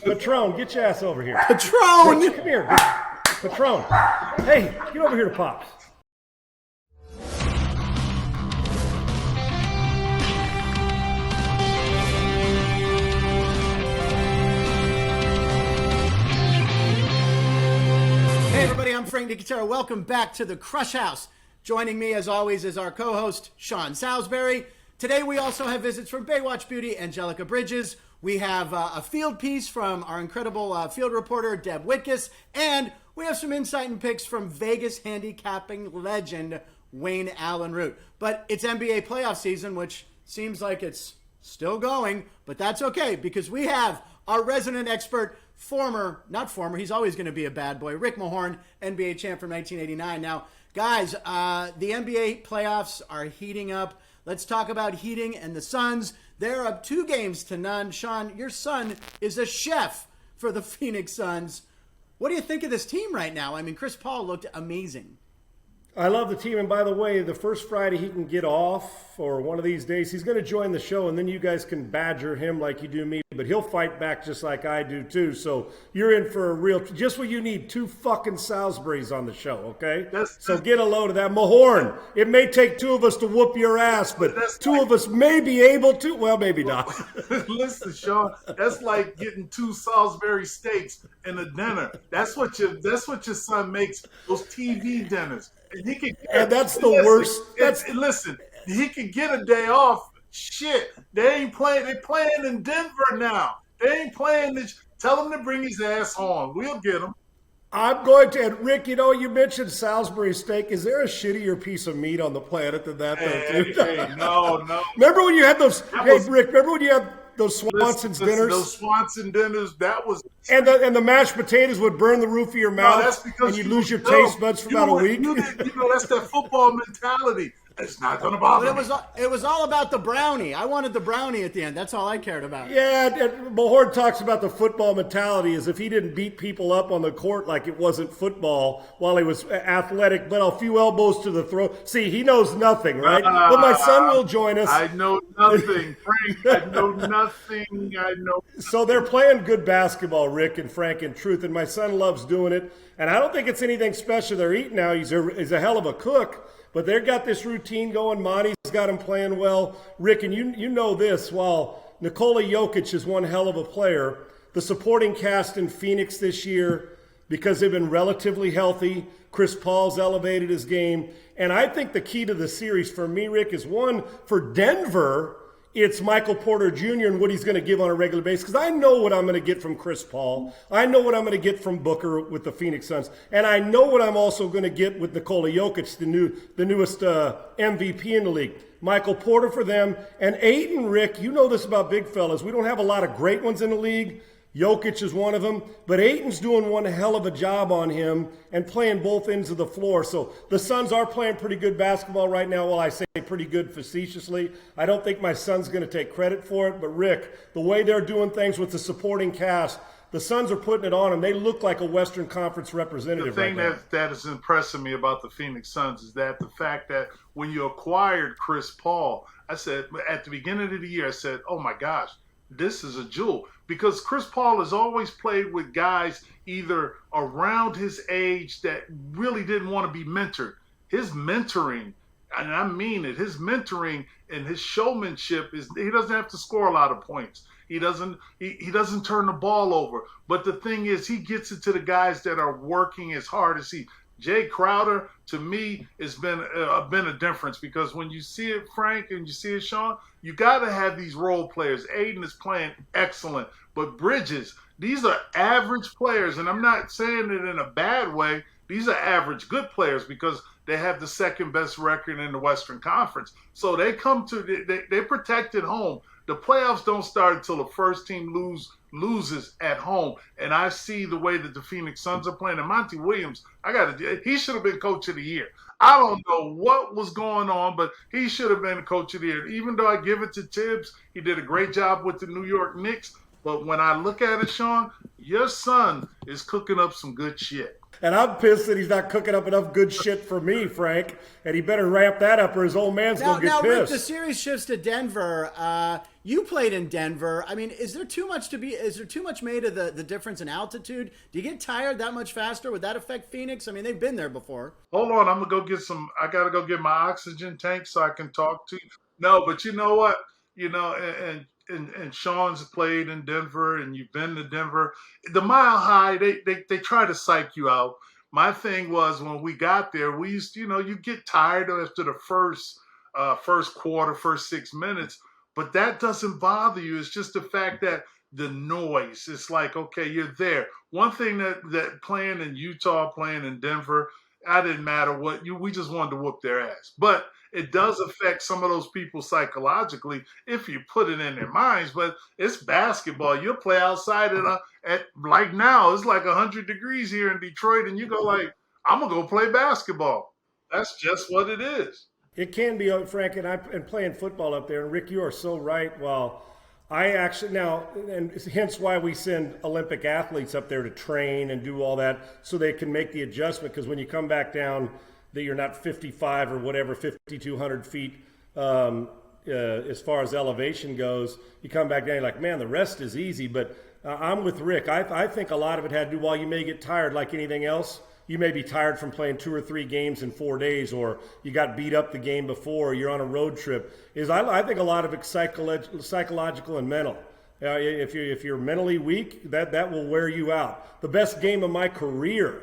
Patron, get your ass over here. Patron! Hey, come here. Patron. Hey, get over here to Pops. Hey everybody, I'm Frank Nicotero. Welcome back to the Krush House. Joining me as always is our co-host, Sean Salisbury. Today we also have visits from Baywatch Beauty, Angelica Bridges. We have a field piece from our incredible field reporter, Deb Whitcas. And we have some insight and picks from Vegas handicapping legend, Wayne Allyn Root. But it's NBA playoff season, which seems like it's still going. But that's okay, because we have our resident expert, he's always going to be a bad boy, Rick Mahorn, NBA champ from 1989. Now, guys, the NBA playoffs are heating up. Let's talk about heating and the Suns. They're up 2-0. Sean, your son is a chef for the Phoenix Suns. What do you think of this team right now? I mean, Chris Paul looked amazing. I love the team, and by the way, the first Friday he can get off, or one of these days, he's going to join the show, and then you guys can badger him like you do me, but he'll fight back just like I do too, so you're in for a real, just what you need, 2 fucking Salisburys on the show, okay? So get a load of that. Mahorn, it may take 2 of us to whoop your ass, but 2 of us may be able to, well, maybe not. Listen, Sean, that's like getting 2 Salisbury steaks in a dinner. That's what your son makes, those TV dinners. And that's the worst. Listen, he can get a day off. Shit, they ain't playing. They're playing in Denver now. They ain't playing this. Tell him to bring his ass home. We'll get him. I'm going to, and Rick, you mentioned Salisbury steak. Is there a shittier piece of meat on the planet than that, though, too? Hey, no. Remember when you had those, Rick, remember when you had those Swanson's dinners? Those Swanson dinners, that was... And the mashed potatoes would burn the roof of your mouth, and you'd lose your taste buds for about a week. That's that football mentality. It's not going to bother me. It was all about the brownie. I wanted the brownie at the end. That's all I cared about. Yeah, Mahorn talks about the football mentality as if he didn't beat people up on the court like it wasn't football while he was athletic, but a few elbows to the throat. See, he knows nothing, right? But my son will join us. I know nothing, Frank. I know nothing. So they're playing good basketball, Rick and Frank, in truth, and my son loves doing it. And I don't think it's anything special they're eating now. He's a hell of a cook. But they've got this routine going. Monty's got him playing well. Rick, and you know this, while Nikola Jokic is one hell of a player, the supporting cast in Phoenix this year, because they've been relatively healthy, Chris Paul's elevated his game. And I think the key to the series for me, Rick, is one, for Denver, it's Michael Porter Jr. and what he's going to give on a regular basis. Because I know what I'm going to get from Chris Paul. I know what I'm going to get from Booker with the Phoenix Suns. And I know what I'm also going to get with Nikola Jokic, the newest MVP in the league. Michael Porter for them. And Ayton, Rick, you know this about big fellas. We don't have a lot of great ones in the league. Jokic is one of them, but Ayton's doing one hell of a job on him and playing both ends of the floor. So the Suns are playing pretty good basketball right now. Well, I say pretty good facetiously. I don't think my son's going to take credit for it, but Rick, the way they're doing things with the supporting cast, the Suns are putting it on them. They look like a Western Conference representative right now. The thing that is impressing me about the Phoenix Suns is that the fact that when you acquired Chris Paul, I said at the beginning of the year, I said, oh my gosh, this is a jewel. Because Chris Paul has always played with guys either around his age that really didn't want to be mentored. His mentoring, and I mean it, his mentoring and his showmanship is he doesn't have to score a lot of points. He doesn't turn the ball over. But the thing is, he gets it to the guys that are working as hard as he. Jay Crowder, to me, has been a difference because when you see it, Frank, and you see it, Sean, you got to have these role players. Aiden is playing excellent, but Bridges, these are average players, and I'm not saying it in a bad way. These are average good players because they have the second best record in the Western Conference. So they they're protected home. The playoffs don't start until the first team loses at home. And I see the way that the Phoenix Suns are playing. And Monty Williams, he should have been coach of the year. I don't know what was going on, but he should have been the coach of the year. Even though I give it to Tibbs, he did a great job with the New York Knicks. But when I look at it, Sean, your son is cooking up some good shit. And I'm pissed that he's not cooking up enough good shit for me, Frank. And he better ramp that up or his old man's going to get Rick, pissed. the series shifts to Denver. You played in Denver. I mean, is there too much made of the difference in altitude? Do you get tired that much faster? Would that affect Phoenix? I mean, they've been there before. Hold on, I'm going to go get I got to go get my oxygen tank so I can talk to you. No, but you know what? You know, and Sean's played in Denver, and you've been to Denver. The Mile High, they try to psych you out. My thing was when we got there, we used to, you get tired after the first quarter, first 6 minutes, but that doesn't bother you. It's just the fact that the noise. It's like, okay, you're there. One thing that playing in Utah, playing in Denver, I didn't matter we just wanted to whoop their ass. But it does affect some of those people psychologically if you put it in their minds. But it's basketball. You'll play outside at like now, it's like 100 degrees here in Detroit, and you go like, I'm going to go play basketball. That's just what it is. It can be, Frank, and playing football up there. And Rick, you are so right. Well, I actually now, and hence why we send Olympic athletes up there to train and do all that so they can make the adjustment. Because when you come back down, that you're not 55 or whatever, 5,200 feet as far as elevation goes, you come back down, you're like, man, the rest is easy. But I'm with Rick. I think a lot of it had to do, while you may get tired like anything else, you may be tired from playing 2 or 3 games in 4 days, or you got beat up the game before, or you're on a road trip. I think a lot of it's psychological and mental. If you're mentally weak, that will wear you out. The best game of my career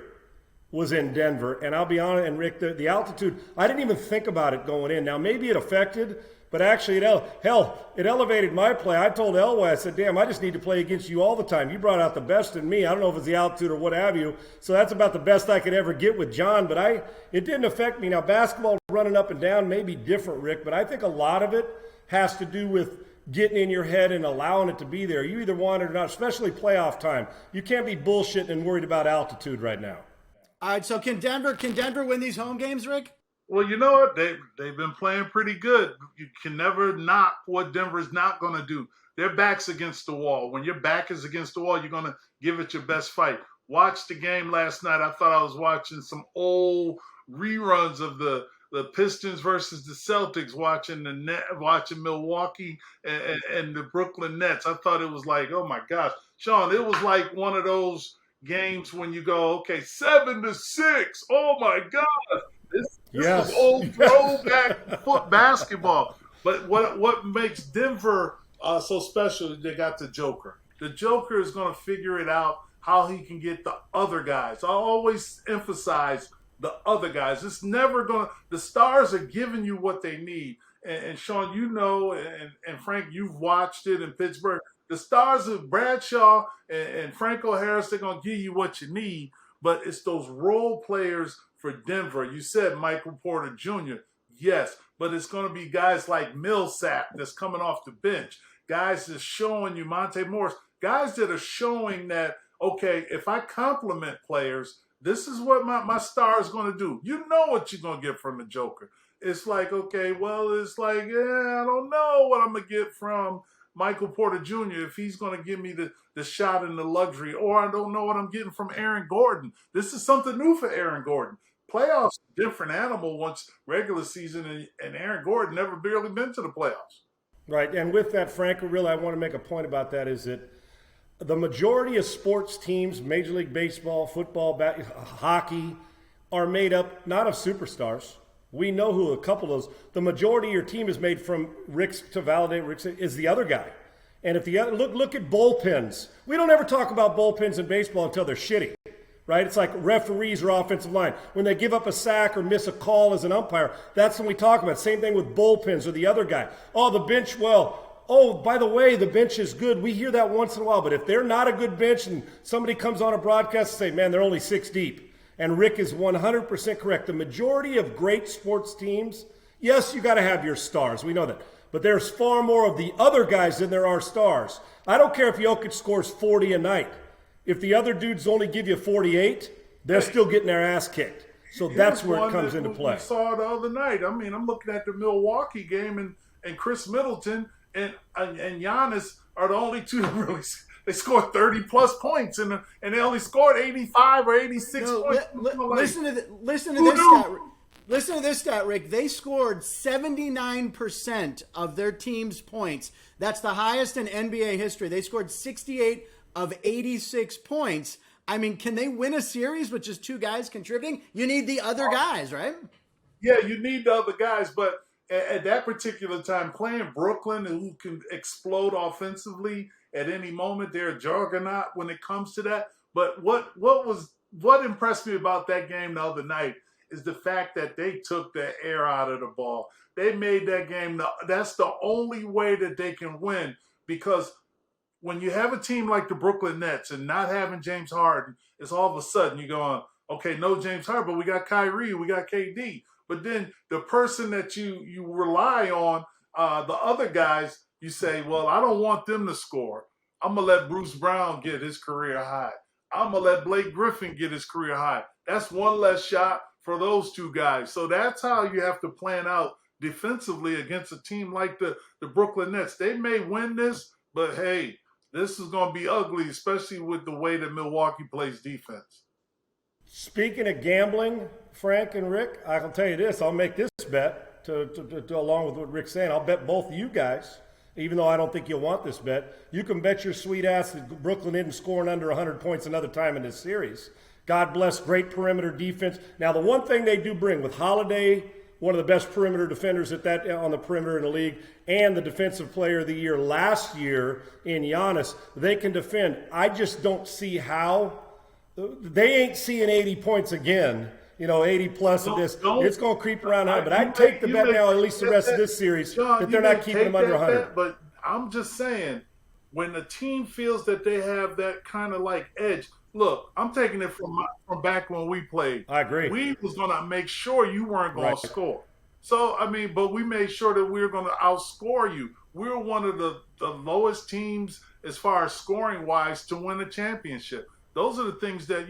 was in Denver, and I'll be honest, and Rick, the altitude, I didn't even think about it going in. Now, maybe it affected, but actually, it elevated my play. I told Elway, I said, damn, I just need to play against you all the time. You brought out the best in me. I don't know if it's the altitude or what have you, so that's about the best I could ever get with John, but it didn't affect me. Now, basketball running up and down may be different, Rick, but I think a lot of it has to do with getting in your head and allowing it to be there. You either want it or not, especially playoff time. You can't be bullshitting and worried about altitude right now. All right, so can Denver win these home games, Rick? Well, you know what? They've been playing pretty good. You can never knock what Denver's not going to do. Their back's against the wall. When your back is against the wall, you're going to give it your best fight. Watch the game last night. I thought I was watching some old reruns of the Pistons versus the Celtics, watching Milwaukee and the Brooklyn Nets. I thought it was like, oh my gosh, Sean, it was like one of those games when you go, okay, 7-6. Oh my God. This was old throwback foot basketball. But what makes Denver so special is they got the Joker. The Joker is going to figure it out how he can get the other guys. I always emphasize the other guys. It's never going to – the stars are giving you what they need. And Sean, you know, and Frank, you've watched it in Pittsburgh. The stars of Bradshaw and Franco Harris, they're going to give you what you need. But it's those role players for Denver. You said Michael Porter Jr. Yes, but it's going to be guys like Millsap that's coming off the bench. Guys that's showing you, Monte Morris, guys that are showing that, okay, if I compliment players, this is what my star is going to do. You know what you're going to get from the Joker. It's like, okay, well, it's like, I don't know what I'm going to get from Michael Porter Jr. if he's going to give me the shot and the luxury, or I don't know what I'm getting from Aaron Gordon. This is something new for Aaron Gordon. Playoffs, different animal once regular season, and Aaron Gordon never barely been to the playoffs. Right, and with that, Frank, really, I want to make a point about that is that the majority of sports teams, Major League Baseball, football, hockey, are made up not of superstars. We know who a couple of those. The majority of your team is made from Rick's, to validate Rick's, is the other guy. And if the other, look at bullpens. We don't ever talk about bullpens in baseball until they're shitty, right? It's like referees or offensive line. When they give up a sack or miss a call as an umpire, that's when we talk about it. Same thing with bullpens or the other guy. Oh, the bench, by the way, the bench is good. We hear that once in a while. But if they're not a good bench and somebody comes on a broadcast and say, man, they're only 6 deep. And Rick is 100% correct. The majority of great sports teams, yes, you got to have your stars. We know that. But there's far more of the other guys than there are stars. I don't care if Jokic scores 40 a night. If the other dudes only give you 48, they're still getting their ass kicked. So that's where it comes into play. We saw the other night. I mean, I'm looking at the Milwaukee game, and Chris Middleton and Giannis are the only two that really they scored 30-plus points, and they only scored 85 or 86 points. Listen to this stat. Listen to this stat, Rick. They scored 79% of their team's points. That's the highest in NBA history. They scored 68 of 86 points. I mean, can they win a series with just two guys contributing? You need the other guys, right? Yeah, you need the other guys, but at that particular time, playing Brooklyn, who can explode offensively at any moment, they're a juggernaut when it comes to that. But what impressed me about that game the other night is the fact that they took the air out of the ball. They made that game. That's the only way that they can win, because when you have a team like the Brooklyn Nets and not having James Harden, it's all of a sudden you're going, okay, no James Harden, but we got Kyrie, we got KD. But then the person that you rely on, the other guys, you say, well, I don't want them to score. I'm going to let Bruce Brown get his career high. I'm going to let Blake Griffin get his career high. That's one less shot for those two guys. So that's how you have to plan out defensively against a team like the Brooklyn Nets. They may win this, but hey, this is going to be ugly, especially with the way that Milwaukee plays defense. Speaking of gambling, Frank and Rick, I can tell you this. I'll make this bet to along with what Rick's saying. I'll bet both of you guys, even though I don't think you'll want this bet. You can bet your sweet ass that Brooklyn isn't scoring under 100 points another time in this series. God bless, great perimeter defense. Now, the one thing they do bring with Holiday, one of the best perimeter defenders on the perimeter in the league, and the defensive player of the year last year in Giannis, they can defend. I just don't see how. They ain't seeing 80 points again, 80 plus of this. It's going to creep around high, but I'd take the bet now, at least the rest of this series, that they're not keeping them under 100. But I'm just saying, when the team feels that they have that kind of like edge, look, I'm taking it from back when we played. I agree. We was going to make sure you weren't going to score. So, but we made sure that we were going to outscore you. We were one of the lowest teams as far as scoring-wise to win a championship. Those are the things that,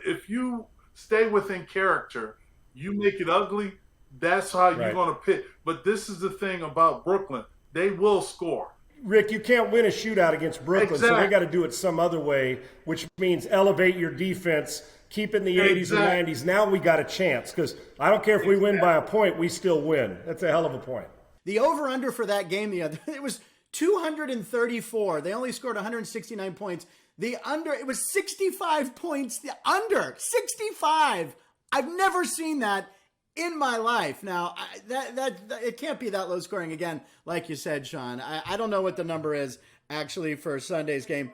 if you stay within character, you make it ugly, that's how you're going to pick. But this is the thing about Brooklyn. They will score. Rick, you can't win a shootout against Brooklyn, so they got to do it some other way, which means elevate your defense, keep it in the 80s and 90s. Now we got a chance, because I don't care if we win by a point, we still win. That's a hell of a point. The over-under for that game, it was 234. They only scored 169 points. The under, it was 65 points. The under, 65. I've never seen that in my life. Now, it can't be that low scoring again, like you said, Sean. I don't know what the number is actually for Sunday's game.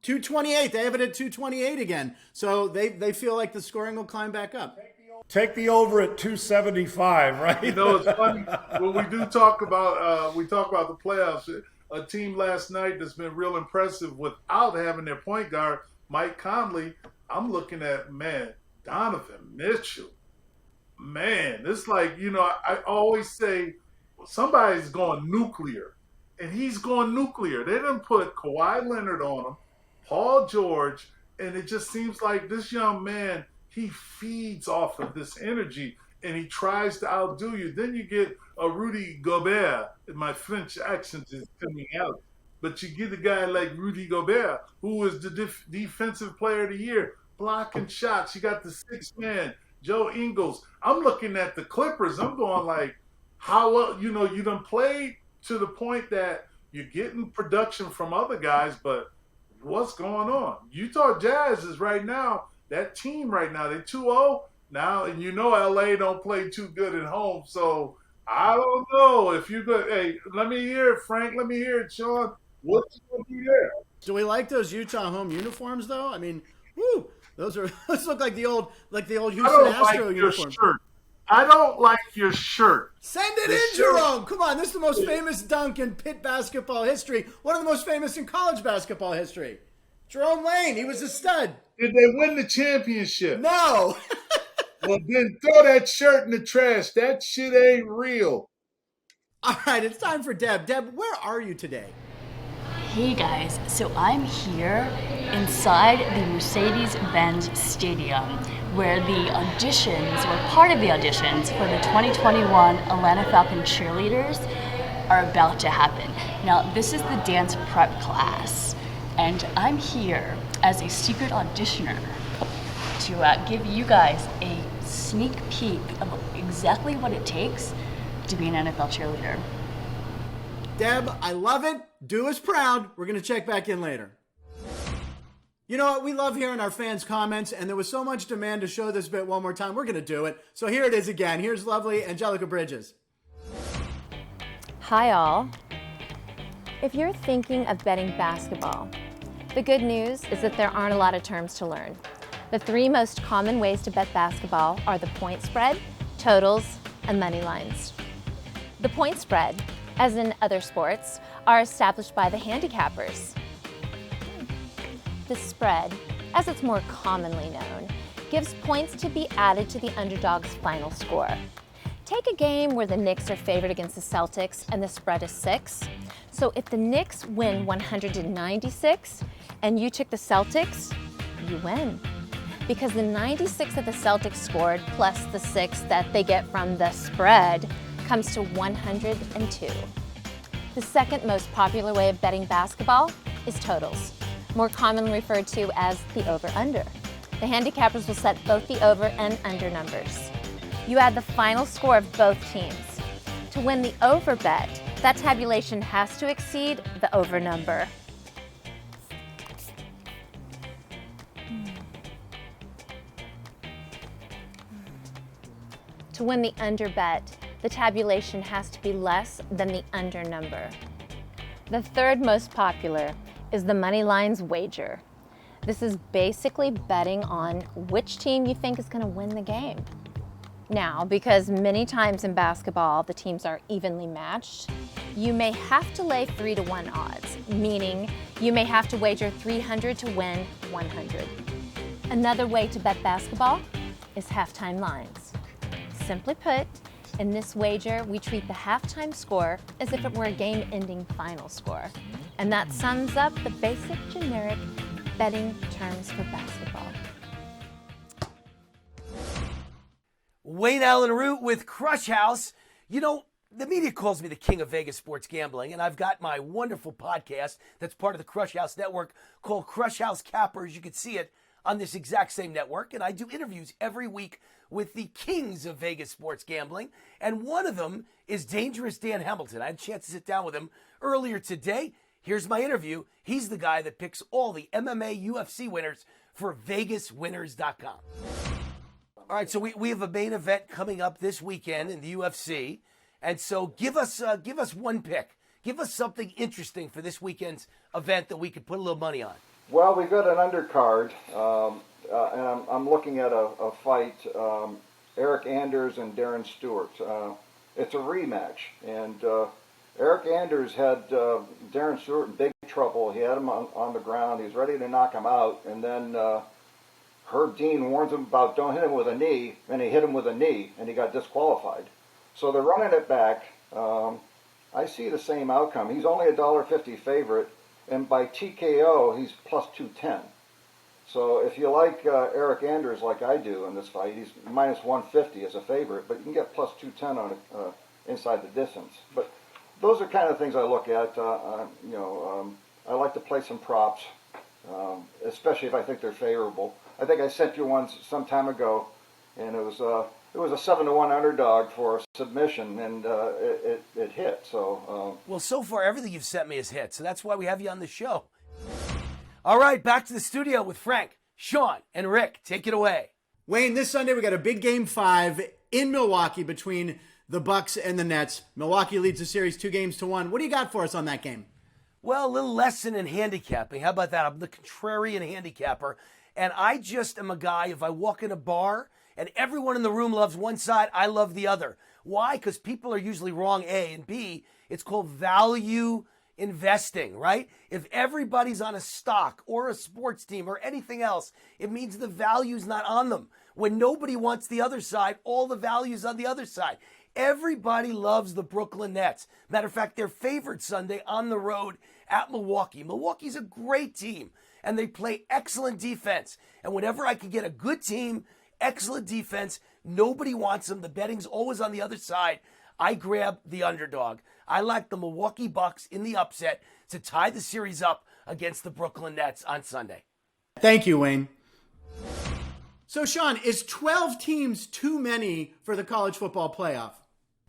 228. They have it at 228 again. So they feel like the scoring will climb back up. Take the over at 275, right? It's funny when we do talk about the playoffs. A team last night that's been real impressive without having their point guard, Mike Conley. I'm looking at, Donovan Mitchell. It's like, I always say somebody's going nuclear, and he's going nuclear. They didn't put Kawhi Leonard on him, Paul George, and it just seems like this young man, he feeds off of this energy, and he tries to outdo you. Then you get a Rudy Gobert. My French accent is coming out. But you get a guy like Rudy Gobert, who is the defensive player of the year, blocking shots. You got the sixth man, Joe Ingles. I'm looking at the Clippers. I'm going like, how well, you done played to the point that you're getting production from other guys, but what's going on? Utah Jazz is right now, that team right now, they're 2-0 now, and LA don't play too good at home, so I don't know if you go. Hey, let me hear it, Frank. Let me hear it, Sean. What's going to be there? Do we like those Utah home uniforms, though? I mean, those look like the old Houston Astro uniforms. I don't like your shirt. Send it in, Jerome. Come on, this is the most famous dunk in Pitt basketball history. One of the most famous in college basketball history. Jerome Lane, he was a stud. Did they win the championship? No. Well, then throw that shirt in the trash. That shit ain't real. All right, it's time for Deb. Deb, where are you today? Hey guys, so I'm here inside the Mercedes-Benz Stadium where the auditions, or part of the auditions for the 2021 Atlanta Falcon cheerleaders are about to happen. Now, this is the dance prep class. and I'm here as a secret auditioner to give you guys a sneak peek of exactly what it takes to be an NFL cheerleader. Deb, I love it. Do us proud. We're going to check back in later. You know what? We love hearing our fans' comments, and there was so much demand to show this bit one more time. We're going to do it. So here it is again. Here's lovely Angelica Bridges. Hi, all. If you're thinking of betting basketball, the good news is that there aren't a lot of terms to learn. The three most common ways to bet basketball are the point spread, totals, and money lines. The point spread, as in other sports, are established by the handicappers. The spread, as it's more commonly known, gives points to be added to the underdog's final score. Take a game where the Knicks are favored against the Celtics and the spread is 6. So if the Knicks win 196 and you took the Celtics, you win. Because the 96 that the Celtics scored plus the 6 that they get from the spread comes to 102. The second most popular way of betting basketball is totals, more commonly referred to as the over-under. The handicappers will set both the over and under numbers. You add the final score of both teams. To win the over bet, that tabulation has to exceed the over number. To win the under bet, the tabulation has to be less than the under number. The third most popular is the money lines wager. This is basically betting on which team you think is going to win the game. Now, because many times in basketball the teams are evenly matched, you may have to lay 3-to-1 odds, meaning you may have to wager 300 to win 100. Another way to bet basketball is halftime lines. Simply put, in this wager, we treat the halftime score as if it were a game-ending final score. And that sums up the basic generic betting terms for basketball. Wayne Allyn Root with Krush House. You know, the media calls me the king of Vegas sports gambling, and I've got my wonderful podcast that's part of the Krush House network called Krush House Cappers. You can see it on this exact same network, and I do interviews every week with the kings of Vegas sports gambling, and one of them is Dangerous Dan Hamilton. I had a chance to sit down with him earlier today. Here's my interview. He's the guy that picks all the MMA UFC winners for VegasWinners.com. All right, so we have a main event coming up this weekend in the UFC, and so give us one pick. Give us something interesting for this weekend's event that we could put a little money on. Well, we've got an undercard, and I'm looking at a fight, Eric Anders and Darren Stewart. It's a rematch, and Eric Anders had Darren Stewart in big trouble. He had him on the ground. He was ready to knock him out, and then Herb Dean warns him about don't hit him with a knee, and he hit him with a knee, and he got disqualified. So they're running it back. I see the same outcome. He's only a $1.50 favorite, and by TKO, he's plus 210. So if you like Eric Anders like I do in this fight, he's minus 150 as a favorite, but you can get plus 210 on inside the distance. But those are kind of things I look at. I like to play some props, especially if I think they're favorable. I think I sent you one some time ago, and it was a 7-to-1 underdog for a submission, and it hit. So well, so far everything you've sent me has hit, so that's why we have you on the show. All right, back to the studio with Frank, Sean, and Rick. Take it away. Wayne, this Sunday we got a big Game 5 in Milwaukee between the Bucks and the Nets. Milwaukee leads the series 2-1. What do you got for us on that game? Well, a little lesson in handicapping. How about that? I'm the contrarian handicapper, and I just am a guy, if I walk in a bar and everyone in the room loves one side, I love the other. Why? Because people are usually wrong, A, and B, it's called value investing, right? If everybody's on a stock or a sports team or anything else, it means the value's not on them. When nobody wants the other side, all the value's on the other side. Everybody loves the Brooklyn Nets. Matter of fact, they're favored Sunday on the road at Milwaukee. Milwaukee's a great team, and they play excellent defense. And whenever I can get a good team, excellent defense, nobody wants them. The betting's always on the other side. I grab the underdog. I like the Milwaukee Bucks in the upset to tie the series up against the Brooklyn Nets on Sunday. Thank you, Wayne. So, Sean, is 12 teams too many for the college football playoff?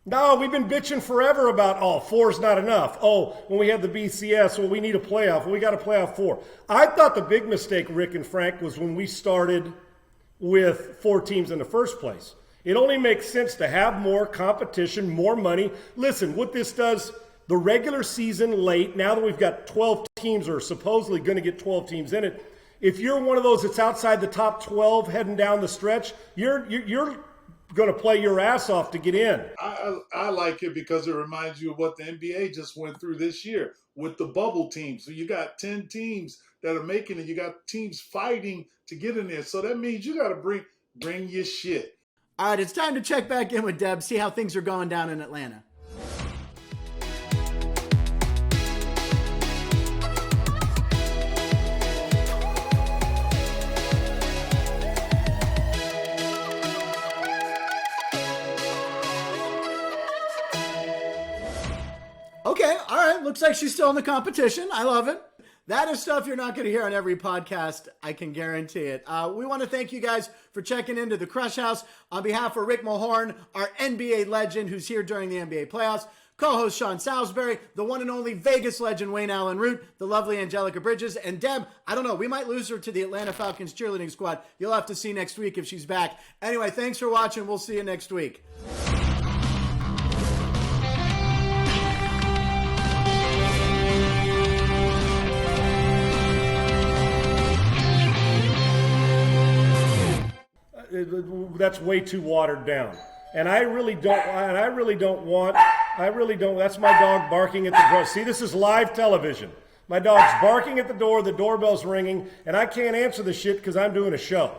No, we've been bitching forever about, oh, 4's not enough. Oh, when we had the BCS, well, we need a playoff. Well, we got a playoff 4. I thought the big mistake, Rick and Frank, was when we started with 4 teams in the first place. It only makes sense to have more competition, more money. Listen, what this does, the regular season late, now that we've got 12 teams or supposedly going to get 12 teams in it, if you're one of those that's outside the top 12 heading down the stretch, you're going to play your ass off to get in. I like it because it reminds you of what the NBA just went through this year with the bubble teams. So you got 10 teams that are making it. You got teams fighting to get in there. So that means you got to bring your shit. All right, it's time to check back in with Deb, see how things are going down in Atlanta. Okay, all right. Looks like she's still in the competition. I love it. That is stuff you're not going to hear on every podcast. I can guarantee it. We want to thank you guys for checking into the Krush House. On behalf of Rick Mahorn, our NBA legend who's here during the NBA playoffs, co-host Sean Salisbury, the one and only Vegas legend Wayne Allyn Root, the lovely Angelica Bridges, and Deb, I don't know, we might lose her to the Atlanta Falcons cheerleading squad. You'll have to see next week if she's back. Anyway, thanks for watching. We'll see you next week. That's way too watered down. And I really don't, that's my dog barking at the door. See, this is live television. My dog's barking at the door, the doorbell's ringing, and I can't answer the shit because I'm doing a show.